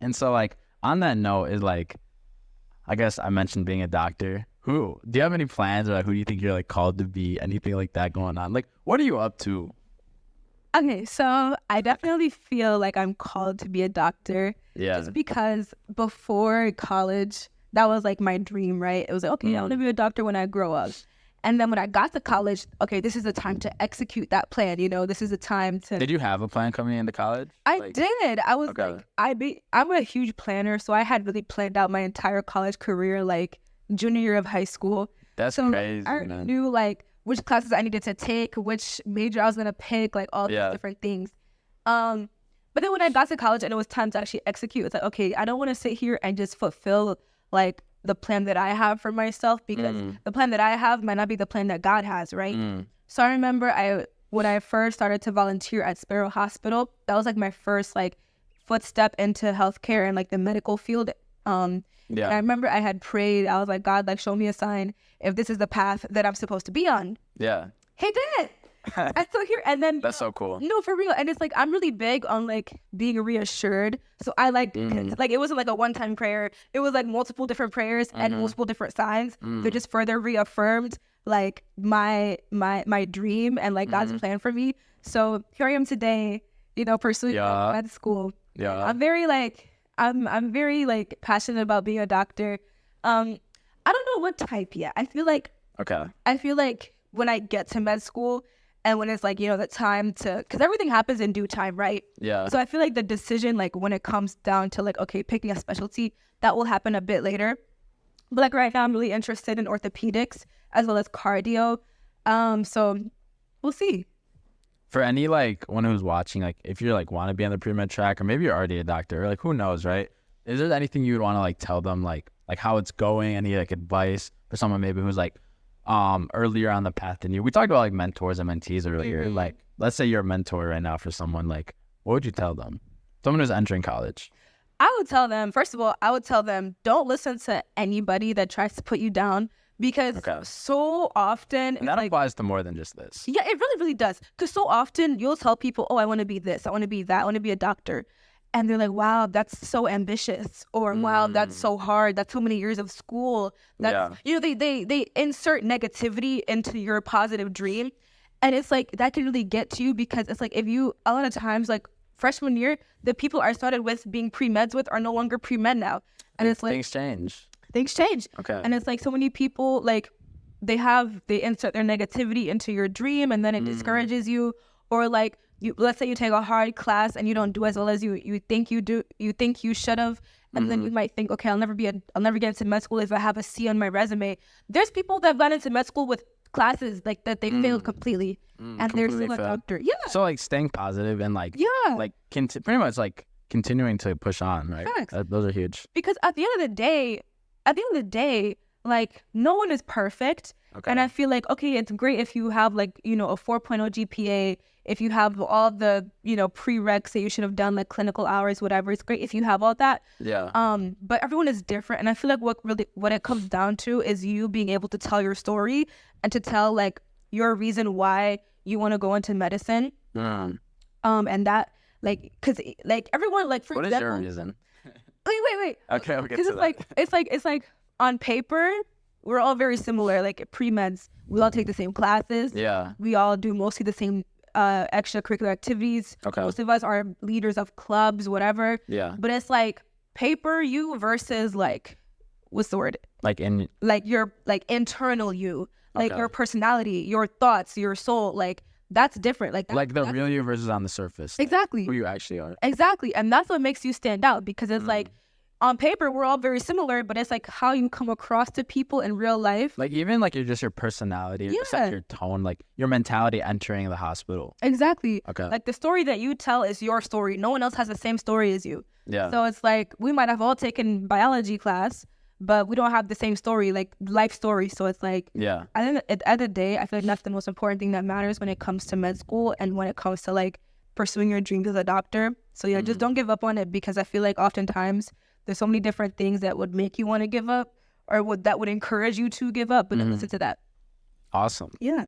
And so like on that note is like, I guess I mentioned being a doctor. Do you have any plans, or like, who do you think you're like called to be? Anything like that going on? Like, what are you up to? Okay, so I definitely feel like I'm called to be a doctor. Yeah. Just because before college, that was like my dream, right? It was like, okay, I want to be a doctor when I grow up. And then when I got to college, okay, this is the time to execute that plan. This is the time to. Did you have a plan coming into college? I did. I was Okay. like, I'm a huge planner, so I had really planned out my entire college career, like junior year of high school. That's So crazy, I man. knew like which classes I needed to take, which major I was gonna pick, like all these different things. But then when I got to college and it was time to actually execute, it's like, okay, I don't want to sit here and just fulfill like the plan that I have for myself, because the plan that I have might not be the plan that God has, right? So I remember when I first started to volunteer at Sparrow Hospital, that was like my first like footstep into healthcare and like the medical field. And I remember I had prayed. I was like, God, like, show me a sign if this is the path that I'm supposed to be on. Yeah. He did. I'm still here. And then That's so cool. no, for real. And it's like, I'm really big on like being reassured. So I like it wasn't like a one-time prayer. It was like multiple different prayers and multiple different signs that just further reaffirmed like my dream and like God's plan for me. So here I am today, pursuing med school. Yeah. I'm very like passionate about being a doctor. I don't know what type yet. I feel like when I get to med school and when it's like, the time to, because everything happens in due time, right? Yeah. So I feel like the decision, like when it comes down to like, okay, picking a specialty, that will happen a bit later. But like right now I'm really interested in orthopedics as well as cardio. So we'll see. For any like one who's watching, like if you're like want to be on the pre-med track, or maybe you're already a doctor, or like who knows, right? Is there anything you would want to like tell them, like how it's going? Any like advice for someone maybe who's like earlier on the path than you? We talked about like mentors and mentees earlier. Like let's say you're a mentor right now for someone, like what would you tell them? Someone who's entering college. I would tell them, first of all, don't listen to anybody that tries to put you down, because so often... And that applies to more than just this. Yeah, it really, really does. Because so often you'll tell people, oh, I want to be this, I want to be that, I want to be a doctor. And they're like, wow, that's so ambitious. Or, wow, that's so hard. That's so many years of school. That's, they insert negativity into your positive dream. And it's like, that can really get to you, because it's like, a lot of times, like, freshman year, the people I started with being pre-meds with are no longer pre-med now. And it's like... Things change. Okay. And it's like so many people, like, they insert their negativity into your dream, and then it discourages you. Or like, let's say you take a hard class and you don't do as well as you think you should have, and then you might think, okay, I'll never get into med school if I have a C on my resume. There's people that have gone into med school with classes like that they failed completely, and they're still a doctor. Yeah. So like staying positive and like pretty much like continuing to push on, right? Those are huge. Because at the end of the day, like, no one is perfect. Okay. And I feel like, okay, it's great if you have like, a 4.0 GPA, if you have all the, prereqs that you should have done, like clinical hours, whatever. It's great if you have all that. Yeah. But everyone is different. And I feel like what it comes down to is you being able to tell your story and to tell like your reason why you want to go into medicine. And that, like, cause like everyone, like, for example, what is your reason? Wait. Okay, we'll get to that. It's like on paper, we're all very similar. Like pre-meds, we all take the same classes. Yeah. We all do mostly the same extracurricular activities. Okay. Most of us are leaders of clubs, whatever. Yeah. But it's like paper you versus like, what's the word? Like your like internal you, like your personality, your thoughts, your soul, like. That's different. Like the real you versus on the surface. Exactly. Who you actually are. Exactly. And that's what makes you stand out, because it's like on paper, we're all very similar, but it's like how you come across to people in real life. Like even like your personality, just like your tone, like your mentality entering the hospital. Exactly. Okay. Like the story that you tell is your story. No one else has the same story as you. Yeah. So it's like we might have all taken biology class, but we don't have the same story, like life story. So it's like, yeah. I think at the end of the day, I feel like that's the most important thing that matters when it comes to med school and when it comes to like pursuing your dreams as a doctor. So yeah, just don't give up on it, because I feel like oftentimes there's so many different things that would make you want to give up, or that would encourage you to give up, but don't listen to that. Awesome. Yeah.